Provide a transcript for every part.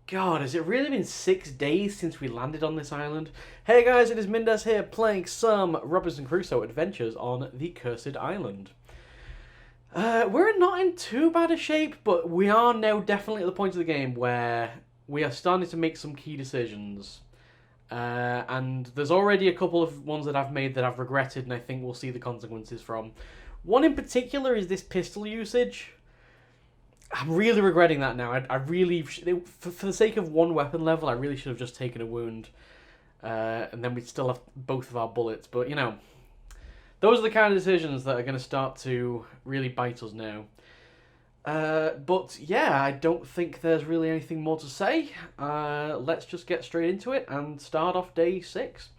God, has it really been 6 days since we landed on this island? Hey guys, it is Mindez here, playing some Robinson Crusoe adventures on the Cursed Island. We're not in too bad a shape, but we are now definitely at the point of the game where we are starting to make some key decisions. And there's already a couple of ones that I've made that I've regretted, and I think we'll see the consequences from. One in particular is this pistol usage. I'm really regretting that now. I really, for the sake of one weapon level, I really should have just taken a wound. And then we'd still have both of our bullets. But, you know, those are the kind of decisions that are going to start to really bite us now. But, yeah, I don't think there's really anything more to say. Let's just get straight into it and start off day 6.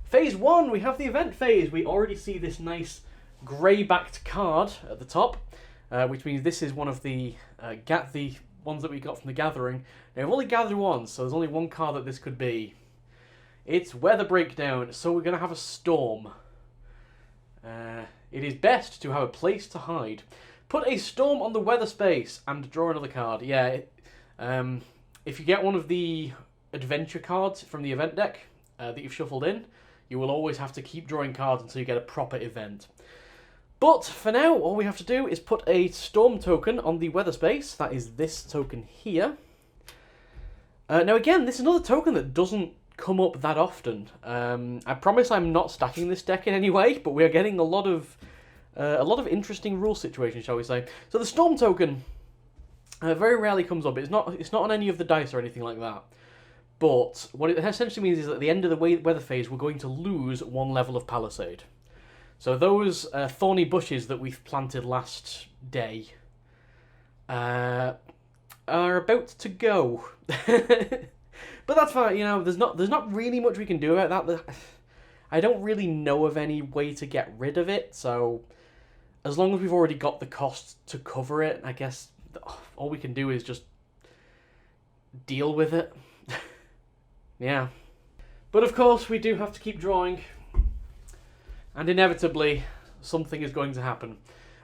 Phase 1, we have the event phase. We already see this nice grey-backed card at the top. Which means this is one of the ones that we got from the gathering. Now, we've only gathered one, so there's only one card that this could be. It's Weather Breakdown, so we're going to have a storm. It is best to have a place to hide. Put a storm on the weather space and draw another card. Yeah, if you get one of the adventure cards from the event deck that you've shuffled in, you will always have to keep drawing cards until you get a proper event. But for now, all we have to do is put a storm token on the weather space. That is this token here. Now again, this is another token that doesn't come up that often. I promise I'm not stacking this deck in any way, but we are getting a lot of interesting rule situations, shall we say. So the storm token very rarely comes up. It's not on any of the dice or anything like that. But what it essentially means is that at the end of the weather phase, we're going to lose 1 level of palisade. So those thorny bushes that we've planted last day are about to go. But that's fine, you know, there's not really much we can do about that. I don't really know of any way to get rid of it, so as long as we've already got the cost to cover it, I guess all we can do is just deal with it. Yeah. But of course, we do have to keep drawing. And inevitably, something is going to happen.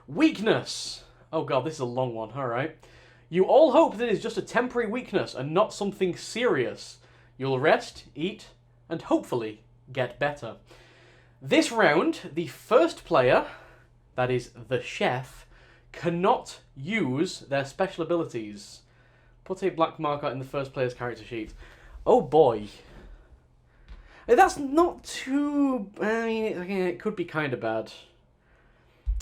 Weakness! Oh god, this is a long one, alright. You all hope that it's just a temporary weakness and not something serious. You'll rest, eat, and hopefully get better. This round, the first player, that is the chef, cannot use their special abilities. Put a black marker in the first player's character sheet. Oh boy. That's not too... I mean, it could be kind of bad.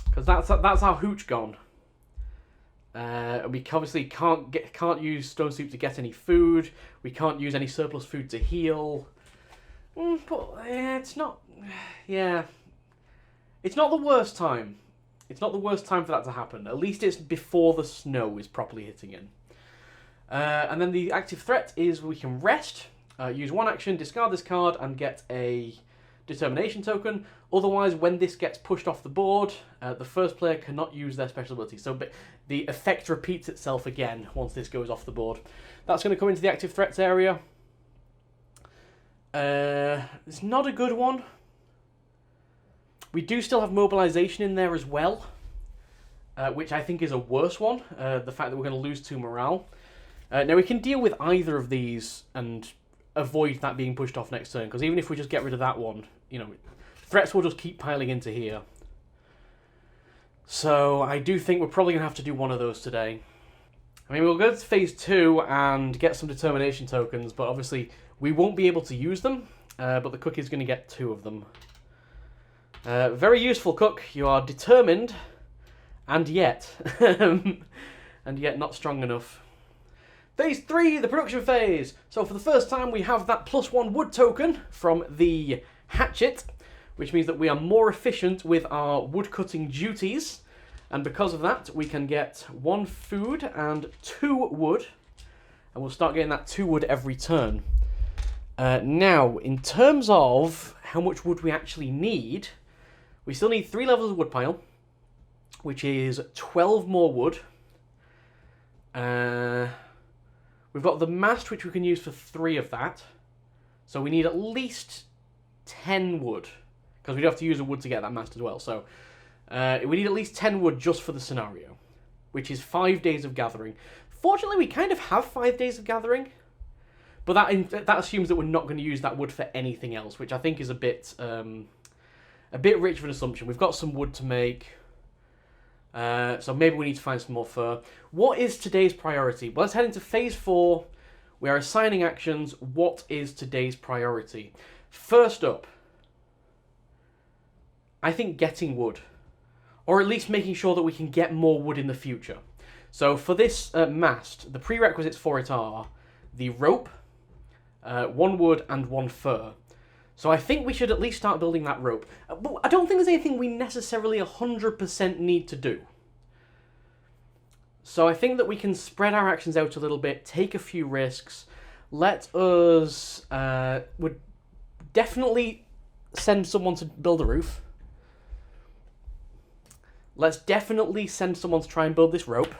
Because that's our hooch gone. We obviously can't use Stone Soup to get any food. We can't use any surplus food to heal. But it's not... Yeah. It's not the worst time. It's not the worst time for that to happen. At least it's before the snow is properly hitting in. And then the active threat is we can rest... use one action, discard this card, and get a determination token. Otherwise, when this gets pushed off the board, the first player cannot use their special ability. So the effect repeats itself again once this goes off the board. That's going to come into the active threats area. It's not a good one. We do still have mobilization in there as well, which I think is a worse one. The fact that we're going to lose 2 morale. Now, we can deal with either of these and avoid that being pushed off next turn, because even if we just get rid of that one, you know, threats will just keep piling into here. So I do think we're probably going to have to do one of those today. I mean, we'll go to phase 2 and get some determination tokens, but obviously we won't be able to use them, but the cook is going to get 2 of them. Very useful, cook. You are determined, and yet not strong enough. Phase 3, the production phase. So for the first time, we have that +1 wood token from the hatchet, which means that we are more efficient with our wood cutting duties. And because of that, we can get 1 food and 2 wood. And we'll start getting that 2 wood every turn. Now, in terms of how much wood we actually need, we still need 3 levels of wood pile, which is 12 more wood. We've got the mast, which we can use for 3 of that. So we need at least 10 wood, because we'd have to use a wood to get that mast as well. So we need at least 10 wood just for the scenario, which is 5 days of gathering. Fortunately, we kind of have 5 days of gathering. But that assumes that we're not going to use that wood for anything else, which I think is a bit rich of an assumption. We've got some wood to make, so maybe we need to find some more fur. What is today's priority? Well, let's head into phase 4. We are assigning actions. What is today's priority? First up, I think getting wood, or at least making sure that we can get more wood in the future. So for this mast, the prerequisites for it are the rope, 1 wood and 1 fur. So I think we should at least start building that rope. But I don't think there's anything we necessarily 100% need to do. So I think that we can spread our actions out a little bit, take a few risks. Let us would definitely send someone to build a roof. Let's definitely send someone to try and build this rope.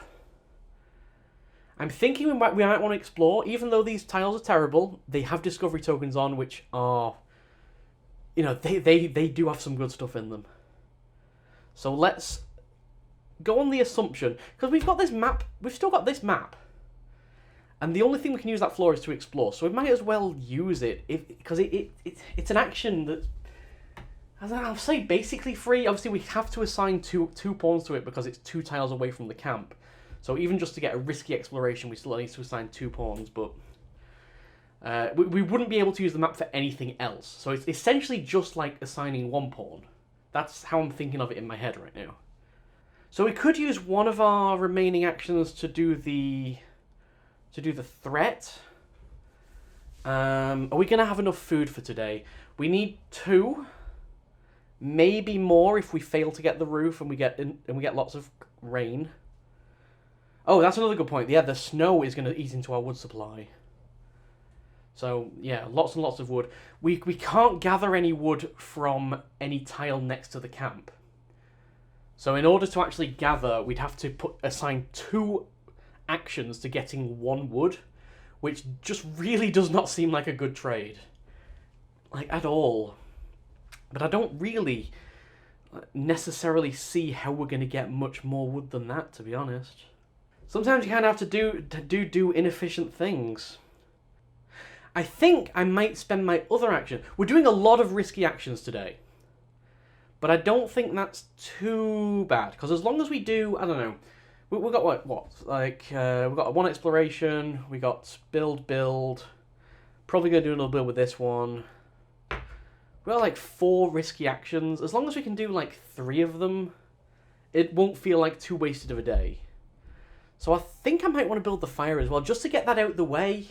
I'm thinking we might want to explore, even though these tiles are terrible, they have discovery tokens on, which are, you know, they do have some good stuff in them. So let's go on the assumption, because we've got this map, we've still got this map, and the only thing we can use that floor is to explore, so we might as well use it, because it's an action that, I'll say basically free. Obviously we have to assign two pawns to it because it's 2 tiles away from the camp. So even just to get a risky exploration, we still need to assign 2 pawns, but we wouldn't be able to use the map for anything else. So it's essentially just like assigning 1 pawn. That's how I'm thinking of it in my head right now. So we could use one of our remaining actions to do the threat. Are we going to have enough food for today? We need 2, maybe more if we fail to get the roof and we get lots of rain. Oh, that's another good point. Yeah, the snow is going to eat into our wood supply. So, yeah, lots and lots of wood. We can't gather any wood from any tile next to the camp. So in order to actually gather, we'd have to assign 2 actions to getting 1 wood, which just really does not seem like a good trade. Like, at all. But I don't really necessarily see how we're going to get much more wood than that, to be honest. Sometimes you kind of have to do inefficient things. I think I might spend my other action. We're doing a lot of risky actions today. But I don't think that's too bad. Because as long as we do, I don't know. We've got what? Like, we've got 1 exploration. We got build. Probably going to do a little build with this one. We've got like 4 risky actions. As long as we can do like 3 of them, it won't feel like too wasted of a day. So I think I might want to build the fire as well, just to get that out of the way.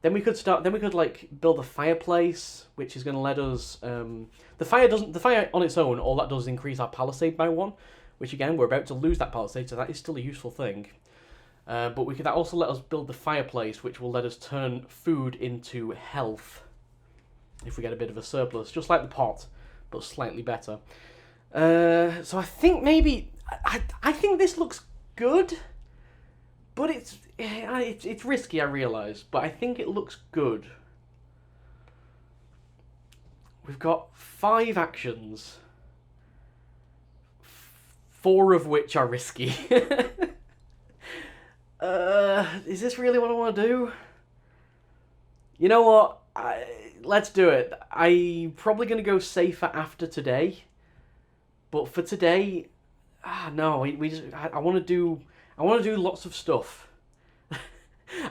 Then we could like build a fireplace, which is going to let us. The fire on its own, all that does is increase our palisade by 1, which again we're about to lose that palisade, so that is still a useful thing. But that also let us build the fireplace, which will let us turn food into health if we get a bit of a surplus, just like the pot, but slightly better. So I think maybe I think this looks good, but it's risky, I realise, but I think it looks good. We've got 5 actions, 4 of which are risky. Is this really what I want to do? You know what? Let's do it. I'm probably going to go safer after today, but for today, no. I want to do lots of stuff.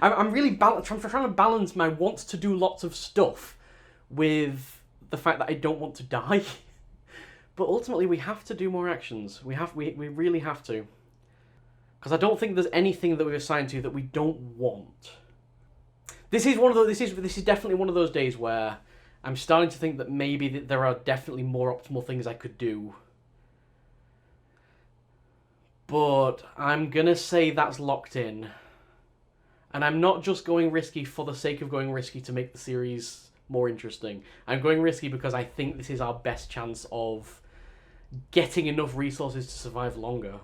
I'm really trying to balance my want to do lots of stuff with the fact that I don't want to die. But ultimately, we have to do more actions. We really have to, because I don't think there's anything that we've assigned to that we don't want. This is definitely one of those days where I'm starting to think that maybe there are definitely more optimal things I could do. But I'm gonna say that's locked in. And I'm not just going risky for the sake of going risky to make the series more interesting. I'm going risky because I think this is our best chance of getting enough resources to survive longer.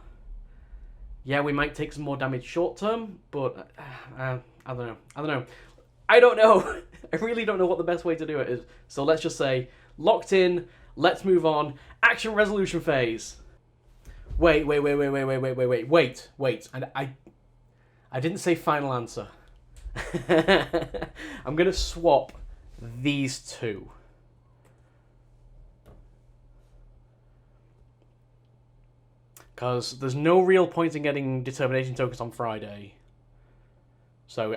Yeah, we might take some more damage short term, but I don't know. I really don't know what the best way to do it is. So let's just say, locked in, let's move on. Action resolution phase. Wait. And I didn't say final answer. I'm going to swap these two. Because there's no real point in getting determination tokens on Friday. So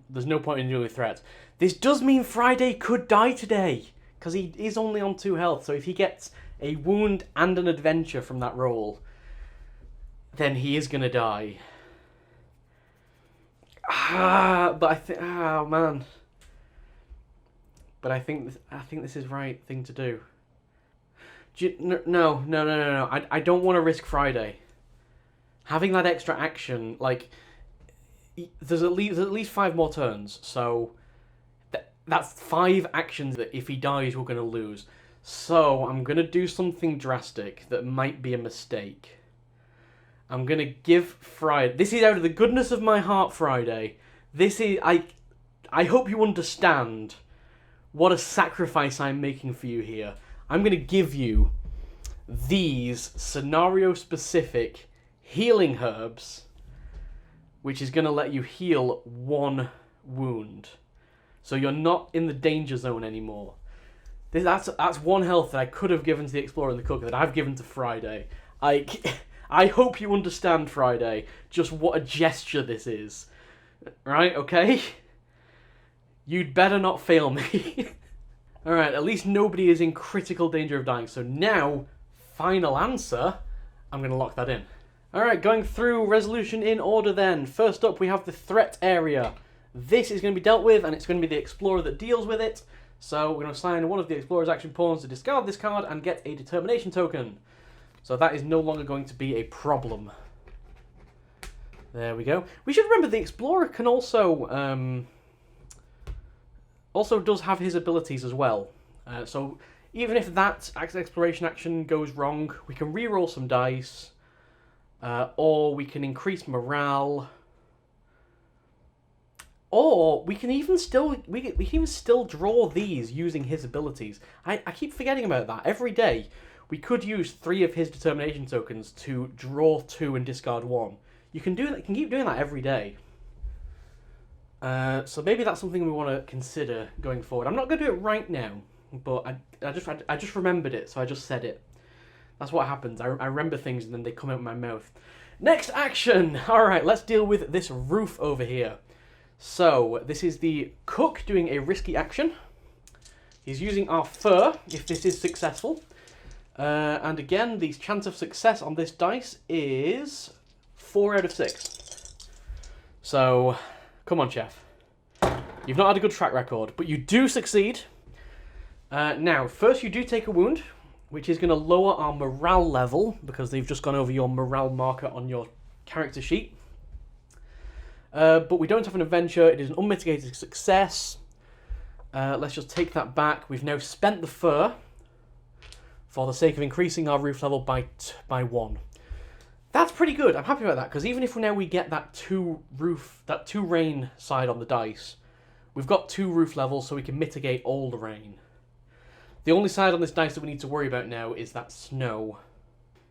there's no point in doing threats. This does mean Friday could die today. Because he is only on 2 health. So if he gets a wound and an adventure from that roll, then he is going to die. But I think... Oh, man. But I think this is the right thing to do. No. I don't want to risk Friday. Having that extra action, like, there's at least 5 more turns, so that's 5 actions that if he dies, we're going to lose. So I'm going to do something drastic that might be a mistake. I'm going to give Friday... This is out of the goodness of my heart, Friday. This is... I hope you understand what a sacrifice I'm making for you here. I'm going to give you these scenario-specific healing herbs, which is going to let you heal 1 wound. So you're not in the danger zone anymore. That's 1 health that I could have given to the Explorer and the Cook that I've given to Friday. I hope you understand, Friday, just what a gesture this is. Right, okay? You'd better not fail me. Alright, at least nobody is in critical danger of dying. So now, final answer, I'm going to lock that in. Alright, going through resolution in order then. First up, we have the threat area. This is going to be dealt with, and it's going to be the Explorer that deals with it. So we're going to assign one of the Explorer's action pawns to discard this card and get a determination token. So that is no longer going to be a problem. There we go. We should remember the Explorer can also does have his abilities as well. So even if that exploration action goes wrong, we can reroll some dice, or we can increase morale, or we can even still draw these using his abilities. I keep forgetting about that. Every day we could use 3 of his determination tokens to draw 2 and discard 1. You can do that. You can keep doing that every day. So maybe that's something we want to consider going forward. I'm not going to do it right now, but I just remembered it, so I just said it. That's what happens. I remember things and then they come out of my mouth. Next action! Alright, let's deal with this roof over here. So, this is the Cook doing a risky action. He's using our fur, if this is successful. And again, the chance of success on this dice is 4 out of 6. So... Come on, Chef. You've not had a good track record, but you do succeed. Now, first you do take a wound, which is going to lower our morale level, because they've just gone over your morale marker on your character sheet. But we don't have an adventure. It is an unmitigated success. Let's just take that back. We've now spent the fur for the sake of increasing our roof level by 1. That's pretty good. I'm happy about that, because even if we get that 2 rain side on the dice, we've got 2 roof levels, so we can mitigate all the rain. The only side on this dice that we need to worry about now is that snow.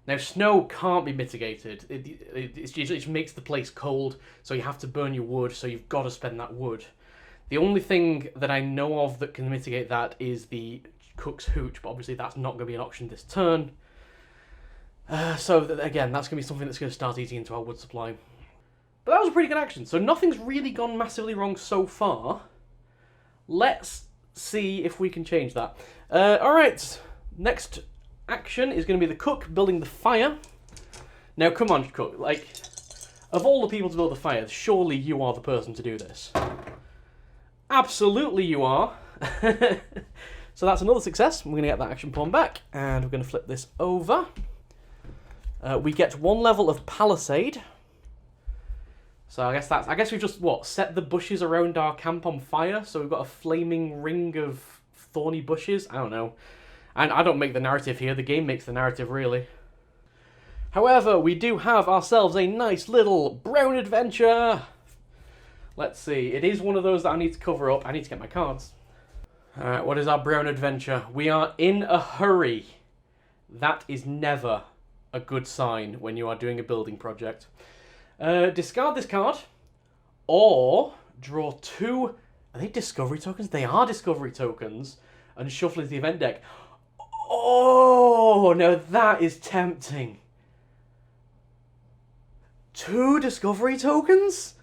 Now, snow can't be mitigated. It just makes the place cold, so you have to burn your wood, so you've got to spend that wood. The only thing that I know of that can mitigate that is the Cook's Hooch, but obviously that's not going to be an option this turn. Again, that's going to be something that's going to start eating into our wood supply. But that was a pretty good action, so nothing's really gone massively wrong so far. Let's see if we can change that. Alright, next action is going to be the Cook building the fire. Now, come on, Cook, like, of all the people to build the fire, surely you are the person to do this. Absolutely you are. So that's another success. We're going to get that action pawn back, and we're going to flip this over. We get 1 level of Palisade. So I guess we've just, set the bushes around our camp on fire, so we've got a flaming ring of thorny bushes? I don't know. And I don't make the narrative here, the game makes the narrative, really. However, we do have ourselves a nice little brown adventure. Let's see, it is one of those that I need to cover up. I need to get my cards. Alright, what is our brown adventure? We are in a hurry. That is never a good sign when you are doing a building project. Discard this card, or draw 2... Are they discovery tokens? They are discovery tokens. And shuffle into the event deck. Oh, now that is tempting. 2 discovery tokens?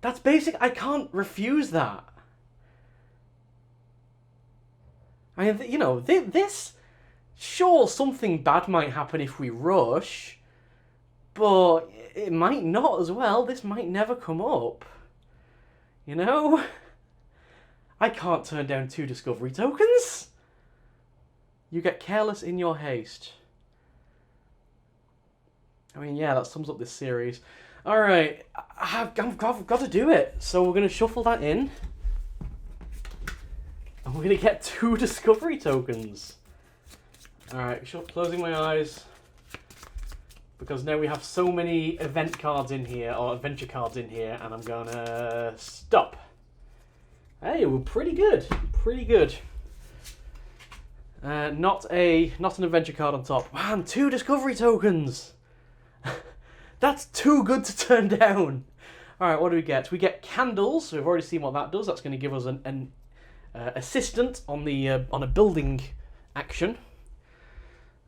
That's basic. I can't refuse that. I mean, you know, this... Sure, something bad might happen if we rush. But it might not as well. This might never come up. You know? I can't turn down 2 discovery tokens. You get careless in your haste. I mean, yeah, that sums up this series. Alright, I've got to do it. So we're going to shuffle that in. And we're going to get 2 discovery tokens. Alright, closing my eyes. Because now we have so many event cards in here, or adventure cards in here, and I'm going to stop. Hey, we're pretty good. Pretty good. Not an adventure card on top. Man, 2 discovery tokens! That's too good to turn down! Alright, what do we get? We get candles. We've already seen what that does. That's going to give us an assistant on a building action.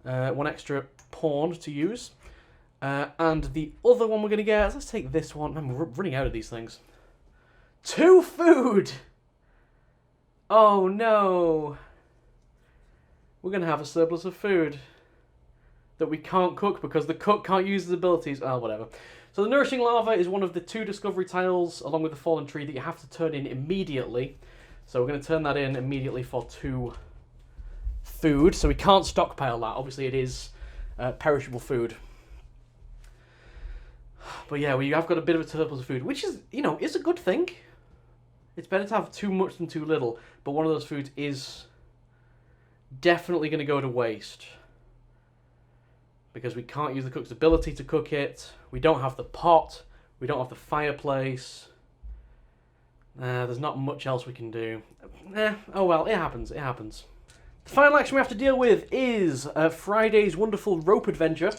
1 extra pawn to use. And the other one we're going to get... Let's take this one. Man, we're running out of these things. 2 food! Oh no! We're going to have a surplus of food that we can't cook because the cook can't use his abilities. Oh, whatever. So the Nourishing Lava is one of the 2 discovery tiles, along with the Fallen Tree, that you have to turn in immediately. So we're going to turn that in immediately for 2 food. So we can't stockpile that. Obviously, it is perishable food. But yeah, we have got a bit of a surplus of food, which is, you know, is a good thing. It's better to have too much than too little, but one of those foods is definitely going to go to waste. Because we can't use the cook's ability to cook it. We don't have the pot. We don't have the fireplace. There's not much else we can do. Oh well, it happens, it happens. The final action we have to deal with is Friday's wonderful rope adventure.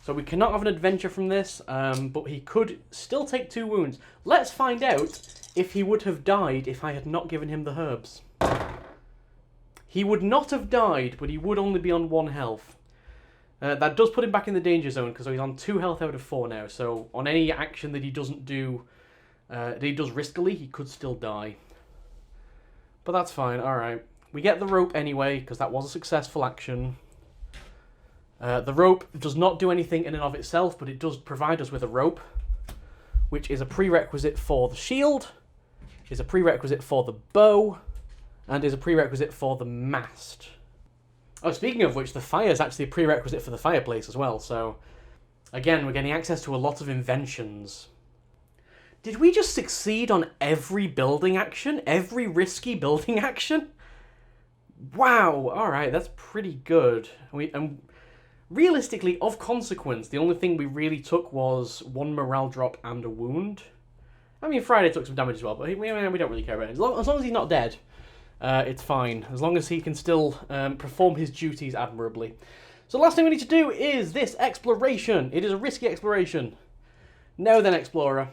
So we cannot have an adventure from this, but he could still take 2 wounds. Let's find out if he would have died if I had not given him the herbs. He would not have died, but he would only be on 1 health. That does put him back in the danger zone, because he's on 2 health out of 4 now. So on any action that he doesn't do, that he does riskily, he could still die. But that's fine, alright. We get the rope anyway, because that was a successful action. The rope does not do anything in and of itself, but it does provide us with a rope, which is a prerequisite for the shield, is a prerequisite for the bow, and is a prerequisite for the mast. Oh, speaking of which, the fire is actually a prerequisite for the fireplace as well, so again, we're getting access to a lot of inventions. Did we just succeed on every building action? Every risky building action? Wow, alright, that's pretty good. And realistically, of consequence, the only thing we really took was 1 morale drop and a wound. I mean, Friday took some damage as well, but we don't really care about it. As long as he's not dead, it's fine. As long as he can still perform his duties admirably. So the last thing we need to do is this exploration. It is a risky exploration. Now then, explorer.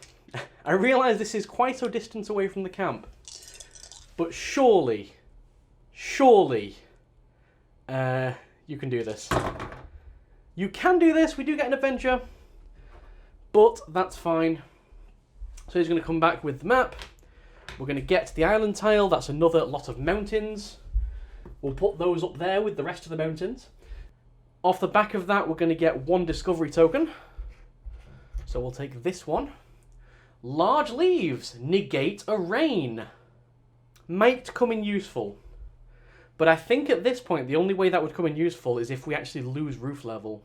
I realise this is quite a distance away from the camp, but surely, you can do this. You can do this. We do get an adventure, but that's fine. So he's going to come back with the map. We're going to get to the island tile. That's another lot of mountains. We'll put those up there with the rest of the mountains. Off the back of that, we're going to get 1 discovery token. So we'll take this one. Large leaves negate a rain. Might come in useful. But I think at this point, the only way that would come in useful is if we actually lose roof level.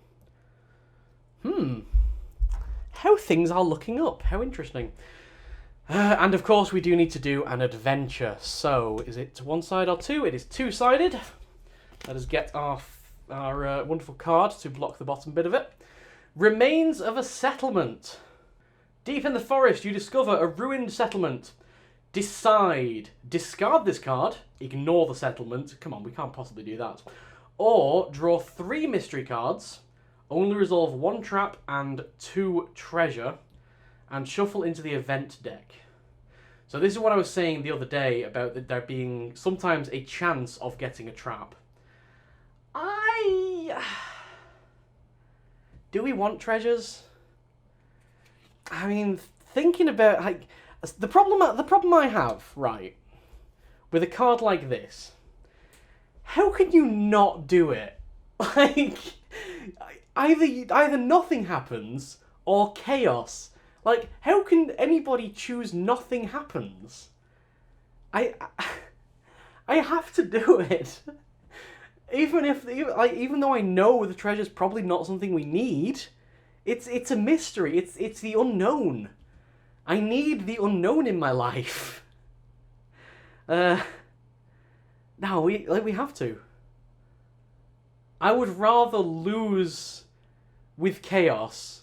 How things are looking up. How interesting. And of course, we do need to do an adventure. So, is it 1 side or 2? It is 2-sided. Let us get our wonderful card to block the bottom bit of it. Remains of a settlement. Deep in the forest, you discover a ruined settlement. Decide. Discard this card. Ignore the settlement. Come on, we can't possibly do that. Or draw 3 mystery cards. Only resolve 1 trap and 2 treasure. And shuffle into the event deck. So this is what I was saying the other day about there being sometimes a chance of getting a trap. Do we want treasures? I mean, thinking about like the problem I have, right, with a card like this, how can you not do it? Like, either nothing happens or chaos. Like, how can anybody choose nothing happens? I have to do it. Even though I know the treasure's probably not something we need, it's a mystery. It's the unknown. I need the unknown in my life. No, we have to. I would rather lose with chaos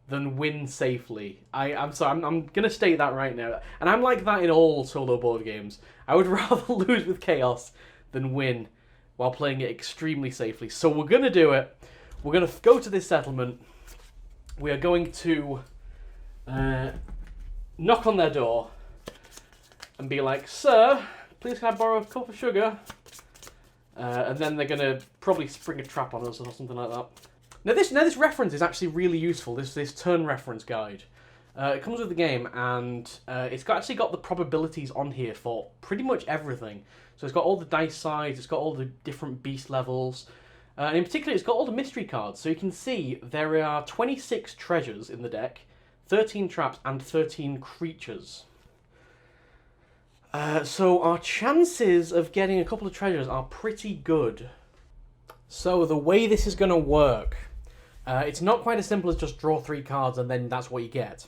than win safely. I'm sorry, I'm gonna state that right now. And I'm like that in all solo board games. I would rather lose with chaos than win while playing it extremely safely. So we're gonna do it. We're gonna go to this settlement. We are going to knock on their door and be like, "Sir, please can I borrow a cup of sugar?" And then they're gonna probably spring a trap on us or something like that. Now this reference is actually really useful. This turn reference guide. It comes with the game, and it's actually got the probabilities on here for pretty much everything. So it's got all the dice sides, it's got all the different beast levels, and in particular it's got all the mystery cards. So you can see there are 26 treasures in the deck, 13 traps, and 13 creatures. So our chances of getting a couple of treasures are pretty good. So the way this is going to work, it's not quite as simple as just draw 3 cards and then that's what you get.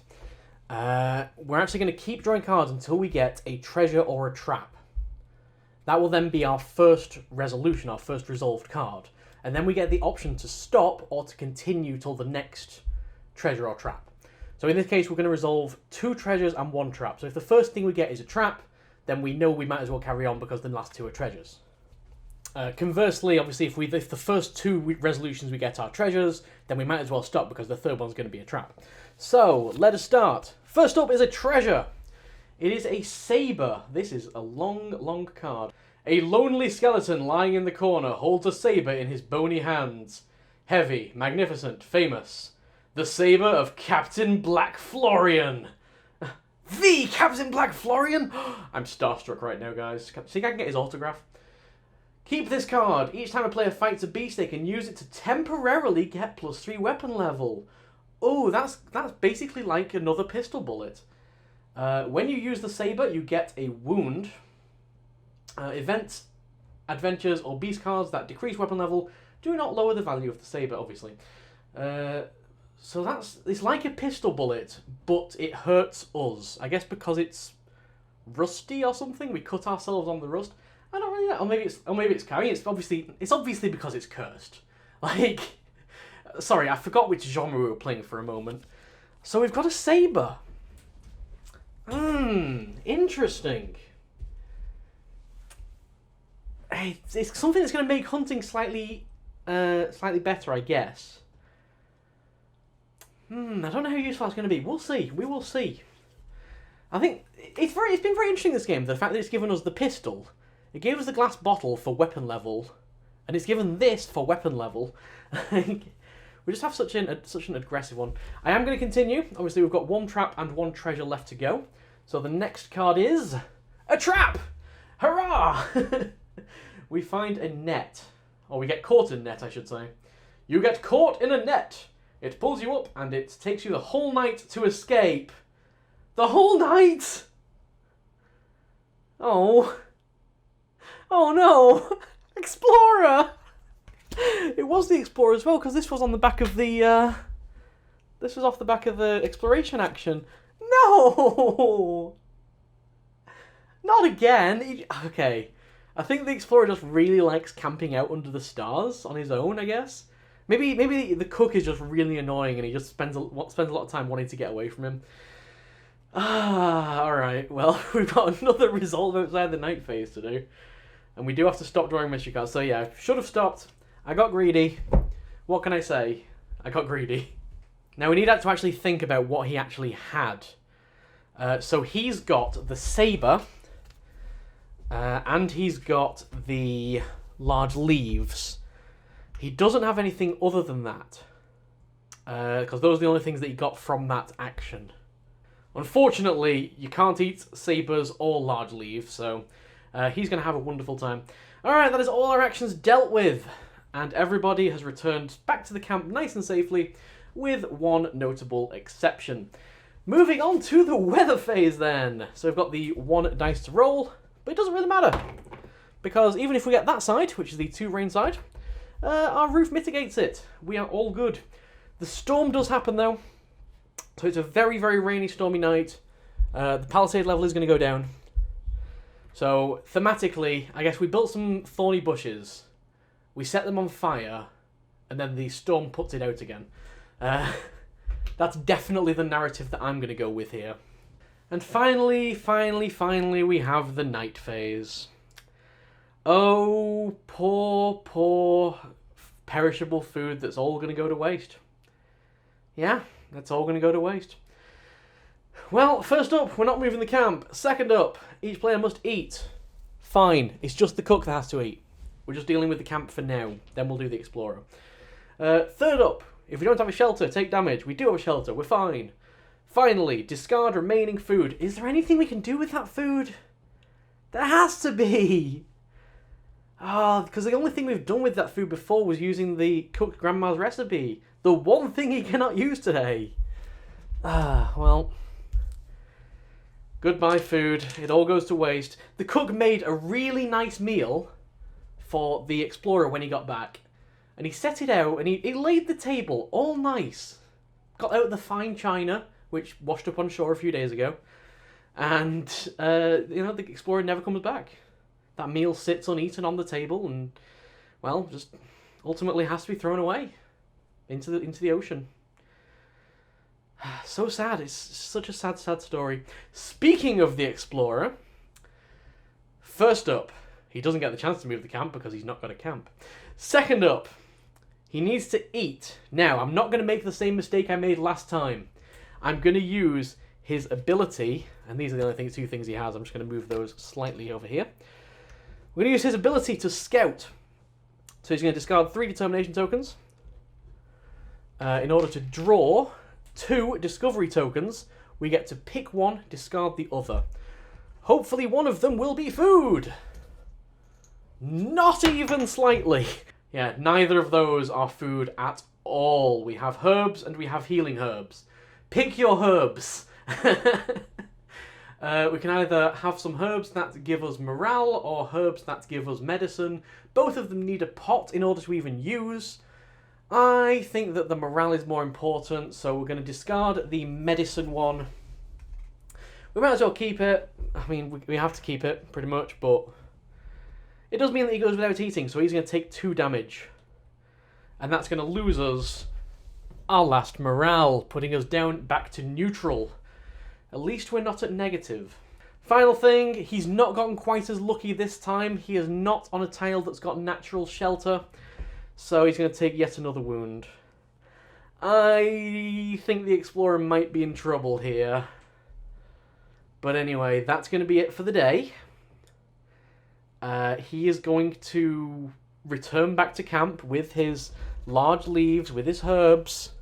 We're actually going to keep drawing cards until we get a treasure or a trap. That will then be our first resolution, our first resolved card. And then we get the option to stop or to continue till the next treasure or trap. So in this case, we're going to resolve 2 treasures and 1 trap. So if the first thing we get is a trap, then we know we might as well carry on because the last 2 are treasures. Conversely, obviously, if the first 2 resolutions we get are treasures, then we might as well stop because the third one's going to be a trap. So, let us start. First up is a treasure. It is a saber. This is a long card. A lonely skeleton lying in the corner holds a saber in his bony hands. Heavy, magnificent, famous. The saber of Captain Black Florian. The Captain Black Florian? I'm starstruck right now, guys. See if I can get his autograph. Keep this card. Each time a player fights a beast, they can use it to temporarily get +3 weapon level. Oh, that's basically like another pistol bullet. When you use the saber, you get a wound. Events, adventures, or beast cards that decrease weapon level do not lower the value of the saber, obviously. So it's like a pistol bullet, but it hurts us. I guess because it's rusty or something. We cut ourselves on the rust. I don't really know. Or maybe it's carrying. It's obviously because it's cursed. Like, sorry, I forgot which genre we were playing for a moment. So we've got a saber. Interesting. It's something that's going to make hunting slightly better, I guess. I don't know how useful it's going to be. We'll see. We will see. I think it's been very interesting, this game. The fact that it's given us the pistol. It gave us the glass bottle for weapon level, and it's given this for weapon level. We just have such an aggressive one. I am going to continue. Obviously, we've got 1 trap and 1 treasure left to go. So the next card is a trap. Hurrah! We find a net, or we get caught in a net, I should say. You get caught in a net. It pulls you up, and it takes you the whole night to escape. The whole night? Oh. Oh no! Explorer! It was the Explorer as well, because this was on the back of the, this was off the back of the exploration action. No! Not again! Okay. I think the Explorer just really likes camping out under the stars on his own, I guess. Maybe the cook is just really annoying and he just spends a lot of time wanting to get away from him. Alright. Well, we've got another resolve outside the night phase to do. And we do have to stop drawing mystery cards. So yeah, should have stopped. I got greedy. What can I say? I got greedy. Now we need to actually think about what he actually had. So he's got the saber, and he's got the large leaves. He doesn't have anything other than that, because those are the only things that he got from that action. Unfortunately, you can't eat sabers or large leaves, so he's going to have a wonderful time. Alright, that is all our actions dealt with, and everybody has returned back to the camp nice and safely, with one notable exception. Moving on to the weather phase then. So we've got the 1 dice to roll, but it doesn't really matter, because even if we get that side, which is the 2 rain side, our roof mitigates it. We are all good. The storm does happen though, so it's a very, very rainy, stormy night. The palisade level is going to go down. So thematically, I guess we built some thorny bushes, we set them on fire, and then the storm puts it out again. That's definitely the narrative that I'm going to go with here. And finally, we have the night phase. Oh, poor perishable food that's all going to go to waste. Yeah, that's all going to go to waste. Well, first up, we're not moving the camp. Second up, each player must eat. Fine, it's just the cook that has to eat. We're just dealing with the camp for now, then we'll do the explorer. Third up, if we don't have a shelter, take damage. We do have a shelter, we're fine. Finally, discard remaining food. Is there anything we can do with that food? There has to be! Ah, because the only thing we've done with that food before was using the cooked grandma's recipe. The one thing he cannot use today. Ah, well. Goodbye food, it all goes to waste. The cook made a really nice meal for the explorer when he got back. And he set it out and he laid the table all nice. Got out the fine china, which washed up on shore a few days ago. And, the explorer never comes back. That meal sits uneaten on the table and, well, just ultimately has to be thrown away into the ocean. So sad. It's such a sad story. Speaking of the explorer, first up, he doesn't get the chance to move the camp because he's not got a camp. Second up, he needs to eat. Now, I'm not going to make the same mistake I made last time. I'm going to use his ability, and these are the only 2 things he has. I'm just going to move those slightly over here. We're going to use his ability to scout. So he's going to discard 3 determination tokens in order to draw 2 discovery tokens. We get to pick one, discard the other. Hopefully one of them will be food. Not even slightly. Yeah, neither of those are food at all. We have herbs and we have healing herbs. Pick your herbs. We can either have some herbs that give us morale or herbs that give us medicine. Both of them need a pot in order to even use. I think that the morale is more important, so we're going to discard the medicine one. We might as well keep it. I mean, we have to keep it, pretty much, but it does mean that he goes without eating, so he's going to take 2 damage. And that's going to lose us our last morale, putting us down back to neutral. At least we're not at negative. Final thing, he's not gotten quite as lucky this time. He is not on a tile that's got natural shelter, so he's going to take yet another wound. I think the explorer might be in trouble here. But anyway, that's going to be it for the day. He is going to return back to camp with his large leaves, with his herbs.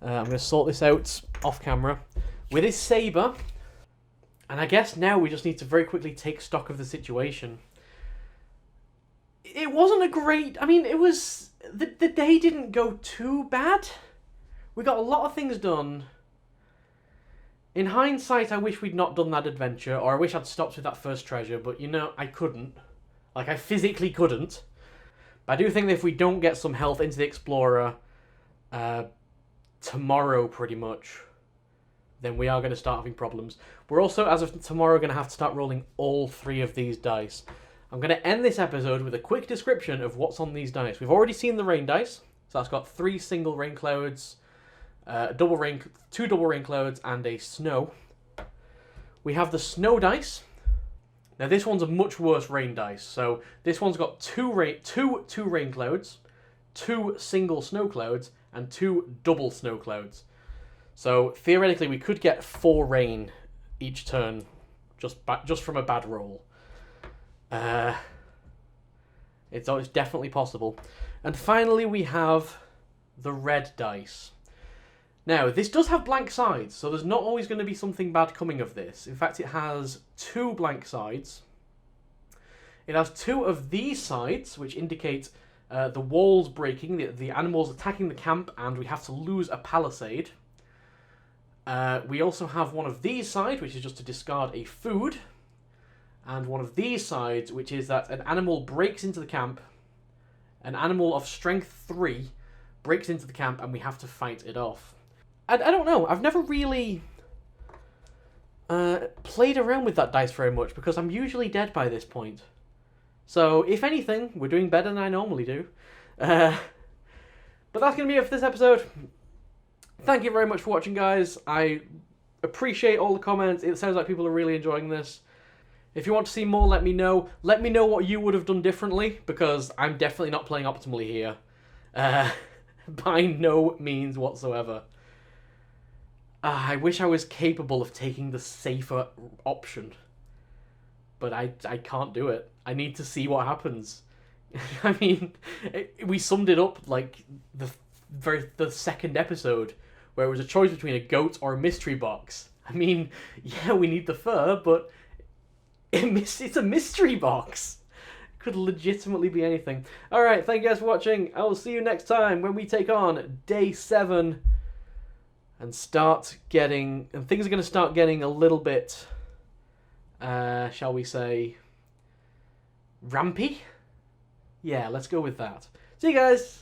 I'm going to sort this out off camera. With his saber. And I guess now we just need to very quickly take stock of the situation. It wasn't a great... I mean, it was... The day didn't go too bad. We got a lot of things done. In hindsight, I wish we'd not done that adventure, or I wish I'd stopped with that first treasure, but, I couldn't. Like, I physically couldn't. But I do think that if we don't get some health into the explorer tomorrow, pretty much, then we are going to start having problems. We're also, as of tomorrow, going to have to start rolling all 3 of these dice. I'm going to end this episode with a quick description of what's on these dice. We've already seen the rain dice, so that's got 3 single rain clouds, 2 double rain clouds, and a snow. We have the snow dice. Now this one's a much worse rain dice. So this one's got 2 rain clouds, 2 single snow clouds, and 2 double snow clouds. So theoretically we could get 4 rain each turn, just from a bad roll. It's definitely possible. And finally, we have the red dice. Now, this does have blank sides, so there's not always going to be something bad coming of this. In fact, it has 2 blank sides. It has 2 of these sides, which indicate the walls breaking, the animals attacking the camp, and we have to lose a palisade. We also have one of these sides, which is just to discard a food. And one of these sides, which is that an animal breaks into the camp. An animal of strength 3 breaks into the camp, and we have to fight it off. I don't know, I've never really played around with that dice very much, because I'm usually dead by this point. So, if anything, we're doing better than I normally do. But that's going to be it for this episode. Thank you very much for watching, guys. I appreciate all the comments. It sounds like people are really enjoying this. If you want to see more, let me know. Let me know what you would have done differently, because I'm definitely not playing optimally here. By no means whatsoever. I wish I was capable of taking the safer option. But I can't do it. I need to see what happens. I mean, we summed it up like the second episode, where it was a choice between a goat or a mystery box. I mean, yeah, we need the fur, but it's a mystery box. It could legitimately be anything. Alright, thank you guys for watching. I will see you next time when we take on Day 7 and things are going to start getting a little bit, shall we say, rampy? Yeah, let's go with that. See you guys!